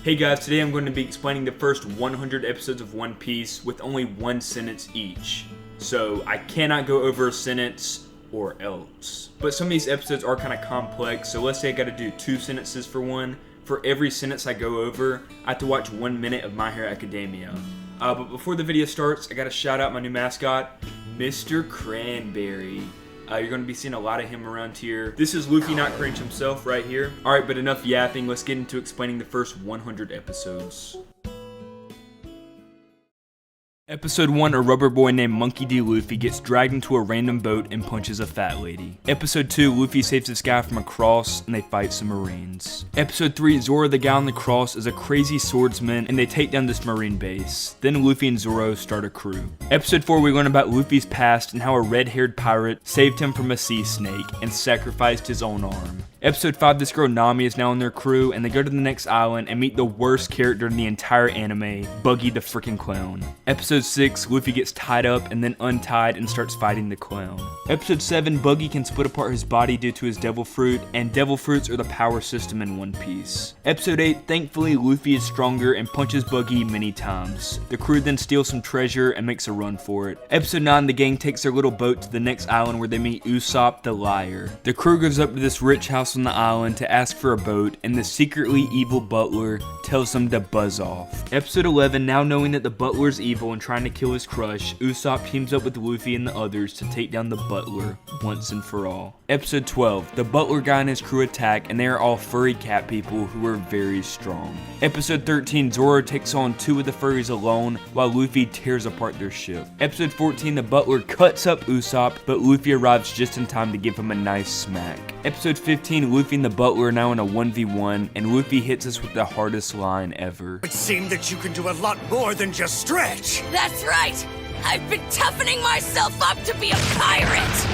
Hey guys, today I'm going to be explaining the first 100 episodes of One Piece with only one sentence each. So I cannot go over a sentence or else. But some of these episodes are kind of complex, so let's say I gotta do 2 sentences for one. For every sentence I go over, I have to watch 1 minute of My Hero Academia. But before the video starts, I gotta shout out my new mascot, Mr. Cranberry. You're going to be seeing a lot of him around here. This is Luffy Not Cringe himself right here. Alright, but enough yapping. Let's get into explaining the first 100 episodes. Episode 1, a rubber boy named Monkey D. Luffy gets dragged into a random boat and punches a fat lady. Episode 2, Luffy saves this guy from a cross and they fight some marines. Episode 3, Zoro the guy on the cross is a crazy swordsman and they take down this marine base. Then Luffy and Zoro start a crew. Episode 4, we learn about Luffy's past and how a red-haired pirate saved him from a sea snake and sacrificed his own arm. Episode 5, this girl Nami is now on their crew and they go to the next island and meet the worst character in the entire anime, Buggy the freaking clown. Episode 6, Luffy gets tied up and then untied and starts fighting the clown. Episode 7, Buggy can split apart his body due to his devil fruit, and devil fruits are the power system in One Piece. Episode 8, thankfully Luffy is stronger and punches Buggy many times. The crew then steals some treasure and makes a run for it. Episode 9, the gang takes their little boat to the next island where they meet Usopp the liar. The crew goes up to this rich house on the island to ask for a boat, and the secretly evil butler tells them to buzz off. Episode 11, now knowing that the butler is evil and trying to kill his crush, Usopp teams up with Luffy and the others to take down the butler once and for all. Episode 12, the butler guy and his crew attack and they are all furry cat people who are very strong. Episode 13, Zoro takes on 2 of the furries alone while Luffy tears apart their ship. Episode 14, the butler cuts up Usopp, but Luffy arrives just in time to give him a nice smack. Episode 15, Luffy and the butler are now in a 1v1 and Luffy hits us with the hardest line ever. It seemed that you can do a lot more than just stretch. That's right! I've been toughening myself up to be a pirate!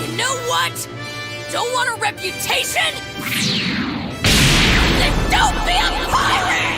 You know what? Don't want a reputation? Then don't be a pirate!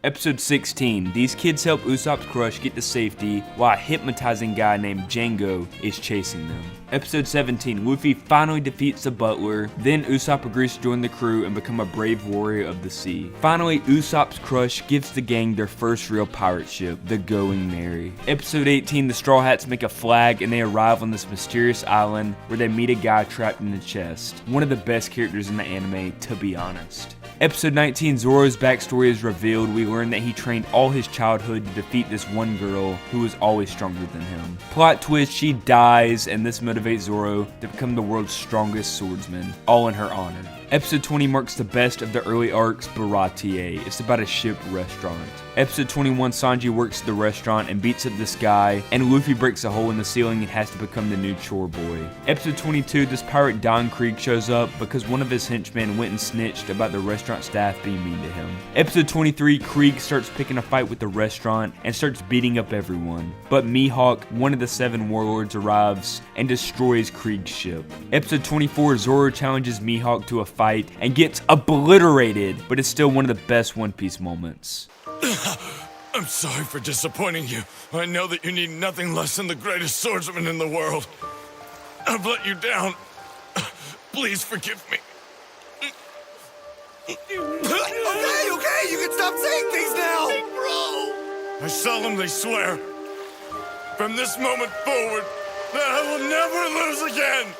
Episode 16, these kids help Usopp's crush get to safety while a hypnotizing guy named Django is chasing them. Episode 17, Luffy finally defeats the butler, then Usopp agrees to join the crew and become a brave warrior of the sea. Finally, Usopp's crush gives the gang their first real pirate ship, the Going Merry. Episode 18, the Straw Hats make a flag and they arrive on this mysterious island where they meet a guy trapped in a chest. One of the best characters in the anime, to be honest. Episode 19, Zoro's backstory is revealed. We learn that he trained all his childhood to defeat this one girl who was always stronger than him. Plot twist, she dies, and this motivates Zoro to become the world's strongest swordsman, all in her honor. Episode 20 marks the best of the early arcs, Baratie. It's about a ship restaurant. Episode 21, Sanji works at the restaurant and beats up this guy, and Luffy breaks a hole in the ceiling and has to become the new chore boy. Episode 22, this pirate Don Krieg shows up because one of his henchmen went and snitched about the restaurant staff being mean to him. Episode 23, Krieg starts picking a fight with the restaurant and starts beating up everyone. But Mihawk, one of the 7 warlords, arrives and destroys Krieg's ship. Episode 24, Zoro challenges Mihawk to a fight and gets obliterated, but it's still one of the best One Piece moments. I'm sorry for disappointing you. I know that you need nothing less than the greatest swordsman in the world. I've let you down. Please forgive me. Okay, you can stop saying things now. Hey, bro. I solemnly swear, from this moment forward, that I will never lose again.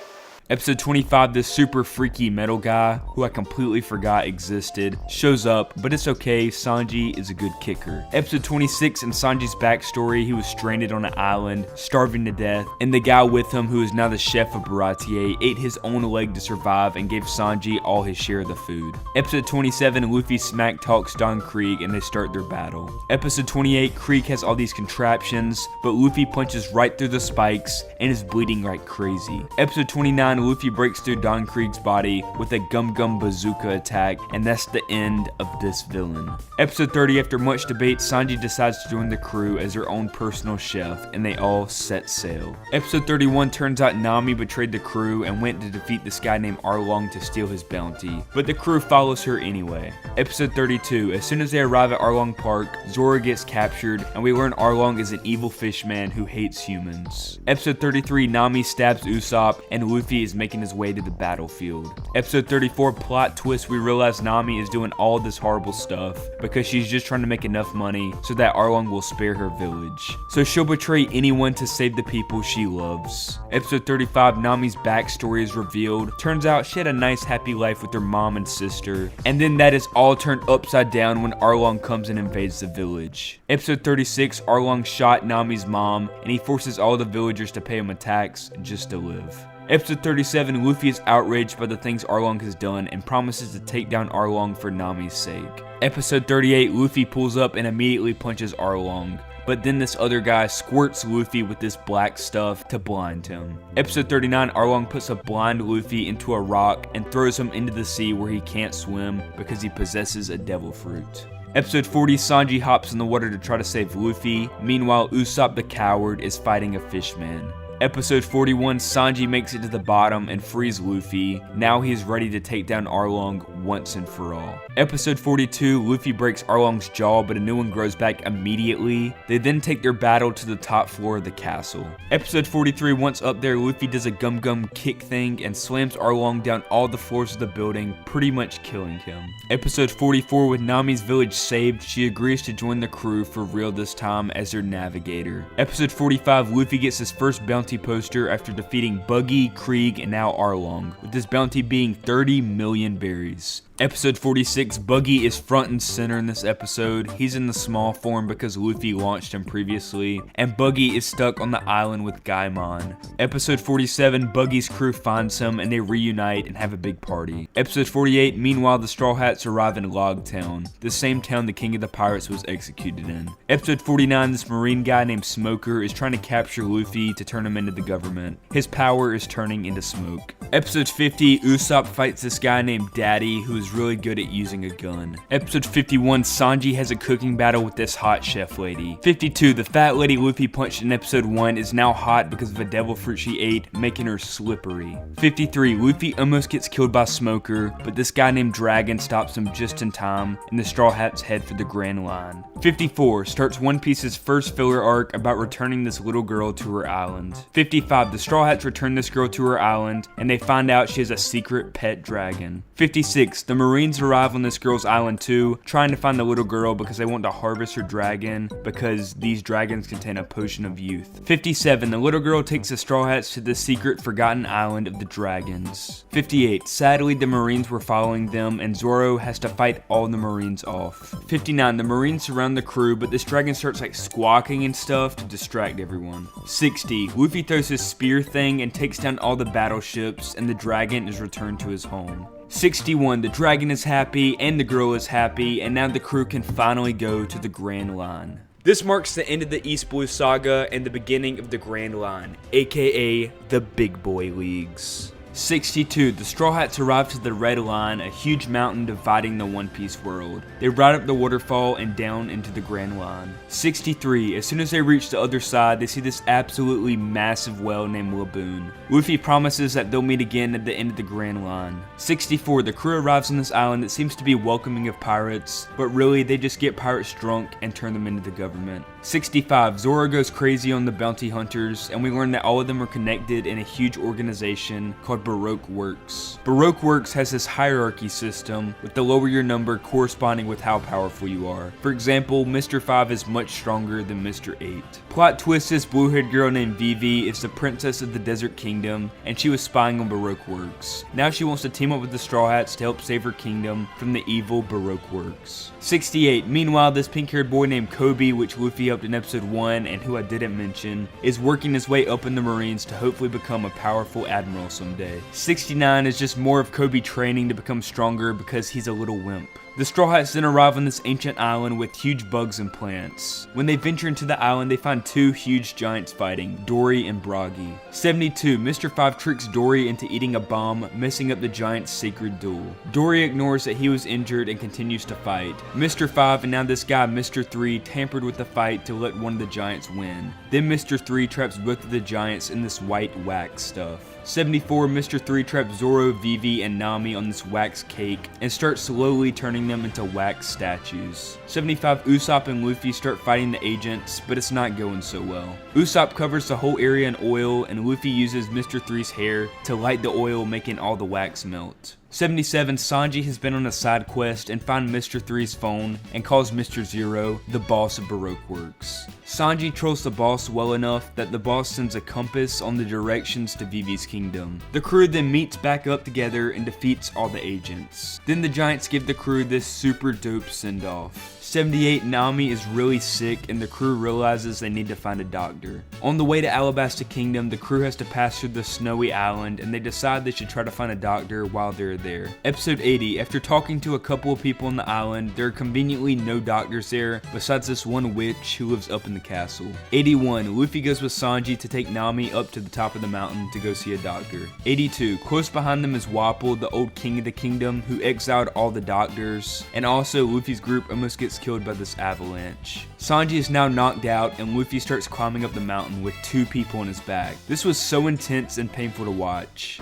Episode 25, this super freaky metal guy, who I completely forgot existed, shows up, but it's okay, Sanji is a good kicker. Episode 26, in Sanji's backstory, he was stranded on an island, starving to death, and the guy with him, who is now the chef of Baratie, ate his own leg to survive and gave Sanji all his share of the food. Episode 27, Luffy smack talks Don Krieg and they start their battle. Episode 28, Krieg has all these contraptions, but Luffy punches right through the spikes and is bleeding like crazy. Episode 29, Luffy breaks through Don Krieg's body with a Gum Gum Bazooka attack, and that's the end of this villain. Episode 30, after much debate, Sanji decides to join the crew as her own personal chef, and they all set sail. Episode 31, turns out Nami betrayed the crew and went to defeat this guy named Arlong to steal his bounty, but the crew follows her anyway. Episode 32, as soon as they arrive at Arlong Park, Zoro gets captured, and we learn Arlong is an evil fishman who hates humans. Episode 33, Nami stabs Usopp, and Luffy is making his way to the battlefield. Episode 34, plot twist, we realize Nami is doing all this horrible stuff because she's just trying to make enough money so that Arlong will spare her village. So she'll betray anyone to save the people she loves. Episode 35, Nami's backstory is revealed. Turns out she had a nice happy life with her mom and sister, and then that is all turned upside down when Arlong comes and invades the village. Episode 36, Arlong shot Nami's mom, and he forces all the villagers to pay him a tax just to live. Episode 37, Luffy is outraged by the things Arlong has done and promises to take down Arlong for Nami's sake. Episode 38, Luffy pulls up and immediately punches Arlong, but then this other guy squirts Luffy with this black stuff to blind him. Episode 39, Arlong puts a blind Luffy into a rock and throws him into the sea where he can't swim because he possesses a devil fruit. Episode 40, Sanji hops in the water to try to save Luffy. Meanwhile, Usopp the coward is fighting a fishman. Episode 41, Sanji makes it to the bottom and frees Luffy. Now he is ready to take down Arlong once and for all. Episode 42, Luffy breaks Arlong's jaw, but a new one grows back immediately. They then take their battle to the top floor of the castle. Episode 43, once up there, Luffy does a gum kick thing and slams Arlong down all the floors of the building, pretty much killing him. Episode 44, with Nami's village saved, she agrees to join the crew for real this time as their navigator. Episode 45, Luffy gets his first bounty poster after defeating Buggy, Krieg, and now Arlong, with this bounty being 30 million berries. Episode 46, Buggy is front and center in this episode. He's in the small form because Luffy launched him previously, and Buggy is stuck on the island with Gaimon. Episode 47, Buggy's crew finds him and they reunite and have a big party. Episode 48, meanwhile the Straw Hats arrive in Log Town, the same town the King of the Pirates was executed in. Episode 49, this marine guy named Smoker is trying to capture Luffy to turn him into the government. His power is turning into smoke. Episode 50, Usopp fights this guy named Daddy who is really good at using a gun. Episode 51, Sanji has a cooking battle with this hot chef lady. 52, the fat lady Luffy punched in episode 1 is now hot because of a devil fruit she ate, making her slippery. 53, Luffy almost gets killed by Smoker, but this guy named Dragon stops him just in time, and the Straw Hats head for the Grand Line. 54, starts One Piece's first filler arc about returning this little girl to her island. 55, the Straw Hats return this girl to her island, and they find out she has a secret pet dragon. 56, the Marines arrive on this girl's island too, trying to find the little girl because they want to harvest her dragon because these dragons contain a potion of youth. 57, the little girl takes the Straw Hats to the secret forgotten island of the dragons. 58, sadly the Marines were following them and Zoro has to fight all the Marines off. 59, the Marines surround the crew, but this dragon starts like squawking and stuff to distract everyone. 60, Luffy throws his spear thing and takes down all the battleships and the dragon is returned to his home. 61, the dragon is happy and the girl is happy, and now the crew can finally go to the Grand Line. This marks the end of the East Blue Saga and the beginning of the Grand Line, aka the Big Boy Leagues. 62, the Straw Hats arrive to the Red Line, a huge mountain dividing the One Piece world. They ride up the waterfall and down into the Grand Line. 63, as soon as they reach the other side, they see this absolutely massive whale named Laboon. Luffy promises that they'll meet again at the end of the Grand Line. 64, the crew arrives on this island that seems to be welcoming of pirates, but really they just get pirates drunk and turn them into the government. 65, Zoro goes crazy on the bounty hunters, and we learn that all of them are connected in a huge organization called Baroque Works. Baroque Works has this hierarchy system, with the lower your number corresponding with how powerful you are. For example, Mr. 5 is much stronger than Mr. 8. Plot twist, this blue-haired girl named Vivi is the princess of the Desert Kingdom, and she was spying on Baroque Works. Now she wants to team up with the Straw Hats to help save her kingdom from the evil Baroque Works. 68, meanwhile this pink-haired boy named Kobe, which Luffy helped in episode 1 and who I didn't mention, is working his way up in the Marines to hopefully become a powerful admiral someday. 69 is just more of Kobe training to become stronger because he's a little wimp. The Straw Hats then arrive on this ancient island with huge bugs and plants. When they venture into the island, they find two huge giants fighting, Dory and Bragi. 72, Mr. 5 tricks Dory into eating a bomb, messing up the giant's sacred duel. Dory ignores that he was injured and continues to fight. Mr. 5 and now this guy, Mr. 3, tampered with the fight to let one of the giants win. Then Mr. 3 traps both of the giants in this white wax stuff. 74, Mr. 3 traps Zoro, Vivi, and Nami on this wax cake and starts slowly turning them into wax statues. 75, Usopp and Luffy start fighting the agents, but it's not going so well. Usopp covers the whole area in oil, and Luffy uses Mr. 3's hair to light the oil, making all the wax melt. 77, Sanji has been on a side quest and found Mr. 3's phone and calls Mr. 0 the boss of Baroque Works. Sanji trolls the boss well enough that the boss sends a compass on the directions to Vivi's kingdom. The crew then meets back up together and defeats all the agents. Then the Giants give the crew this super dope send-off. 78, Nami is really sick and the crew realizes they need to find a doctor. On the way to Alabasta Kingdom, the crew has to pass through the snowy island and they decide they should try to find a doctor while they're there. Episode 80, after talking to a couple of people on the island, there are conveniently no doctors there besides this one witch who lives up in the castle. 81, Luffy goes with Sanji to take Nami up to the top of the mountain to go see a doctor. 82, close behind them is Wapol, the old king of the kingdom who exiled all the doctors, and also Luffy's group almost gets killed by this avalanche. Sanji is now knocked out and Luffy starts climbing up the mountain with 2 people on his back. This was so intense and painful to watch.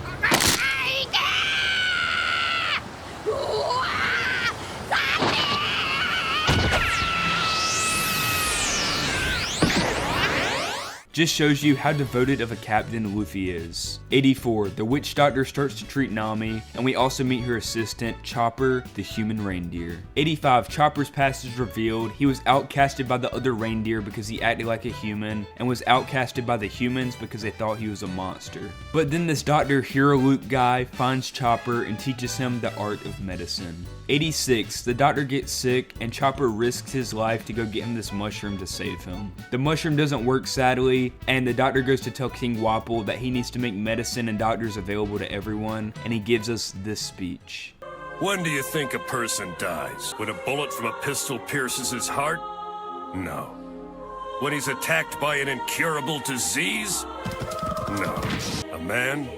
Just shows you how devoted of a captain Luffy is. 84, the witch doctor starts to treat Nami, and we also meet her assistant, Chopper, the human reindeer. 85, Chopper's past is revealed. He was outcasted by the other reindeer because he acted like a human, and was outcasted by the humans because they thought he was a monster. But then this Dr. Hero Luke guy finds Chopper and teaches him the art of medicine. 86, the doctor gets sick, and Chopper risks his life to go get him this mushroom to save him. The mushroom doesn't work, sadly, and the doctor goes to tell King Wapol that he needs to make medicine and doctors available to everyone, and he gives us this speech. When do you think a person dies? When a bullet from a pistol pierces his heart? No. When he's attacked by an incurable disease? No. A man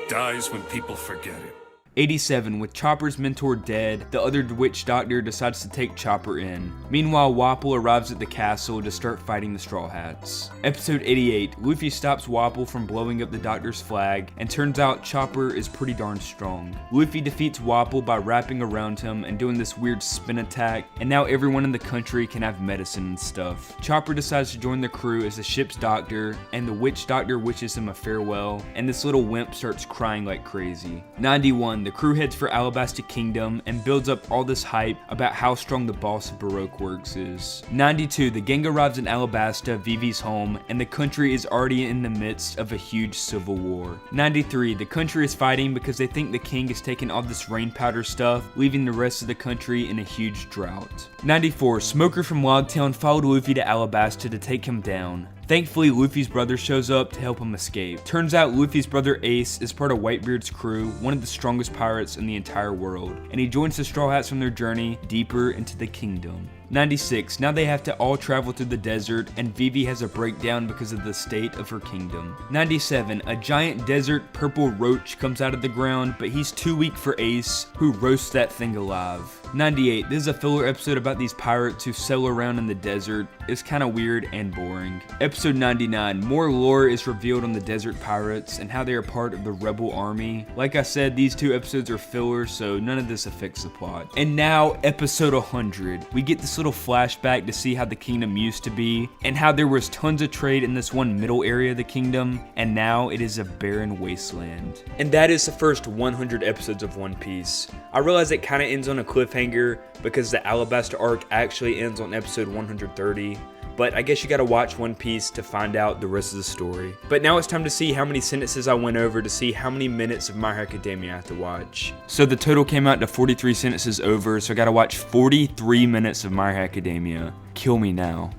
dies when people forget him. 87, with Chopper's mentor dead, the other witch doctor decides to take Chopper in. Meanwhile, Wapol arrives at the castle to start fighting the Straw Hats. Episode 88, Luffy stops Wapol from blowing up the doctor's flag, and turns out Chopper is pretty darn strong. Luffy defeats Wapol by wrapping around him and doing this weird spin attack, and now everyone in the country can have medicine and stuff. Chopper decides to join the crew as the ship's doctor, and the witch doctor wishes him a farewell, and this little wimp starts crying like crazy. 91, the crew heads for Alabasta Kingdom and builds up all this hype about how strong the boss of Baroque Works is. 92, the gang arrives in Alabasta, Vivi's home, and the country is already in the midst of a huge civil war. 93, the country is fighting because they think the king has taken all this rain powder stuff, leaving the rest of the country in a huge drought. 94, Smoker from Logtown followed Luffy to Alabasta to take him down. Thankfully, Luffy's brother shows up to help him escape. Turns out Luffy's brother Ace is part of Whitebeard's crew, one of the strongest pirates in the entire world, and he joins the Straw Hats on their journey deeper into the kingdom. 96, now they have to all travel through the desert, and Vivi has a breakdown because of the state of her kingdom. 97, a giant desert purple roach comes out of the ground, but he's too weak for Ace, who roasts that thing alive. 98, this is a filler episode about these pirates who sail around in the desert. It's kinda weird and boring. Episode 99, more lore is revealed on the desert pirates and how they are part of the rebel army. Like I said, these 2 episodes are fillers, so none of this affects the plot. And now, episode 100. We get this little flashback to see how the kingdom used to be, and how there was tons of trade in this one middle area of the kingdom, and now it is a barren wasteland. And that is the first 100 episodes of One Piece. I realize it kinda ends on a cliffhanger because the Alabasta arc actually ends on episode 130. But I guess you gotta watch One Piece to find out the rest of the story. But now it's time to see how many sentences I went over to see how many minutes of My Hero Academia I have to watch. So the total came out to 43 sentences over, so I gotta watch 43 minutes of My Hero Academia. Kill me now.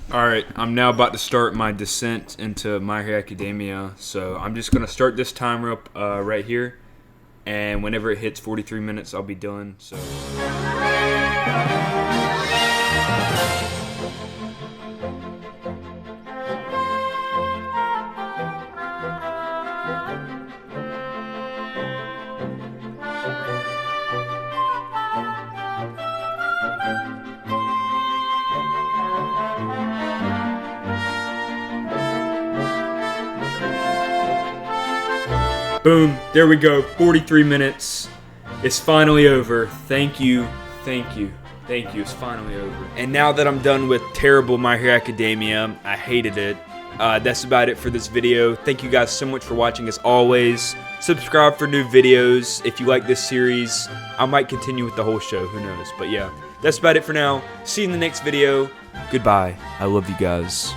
Alright, I'm now about to start my descent into My Hero Academia, so I'm just gonna start this timer up right here, and whenever it hits 43 minutes, I'll be done, so... Boom. There we go. 43 minutes. It's finally over. Thank you. Thank you. Thank you. It's finally over. And now that I'm done with terrible My Hero Academia, I hated it. That's about it for this video. Thank you guys so much for watching as always. Subscribe for new videos. If you like this series, I might continue with the whole show. Who knows? But yeah, that's about it for now. See you in the next video. Goodbye. I love you guys.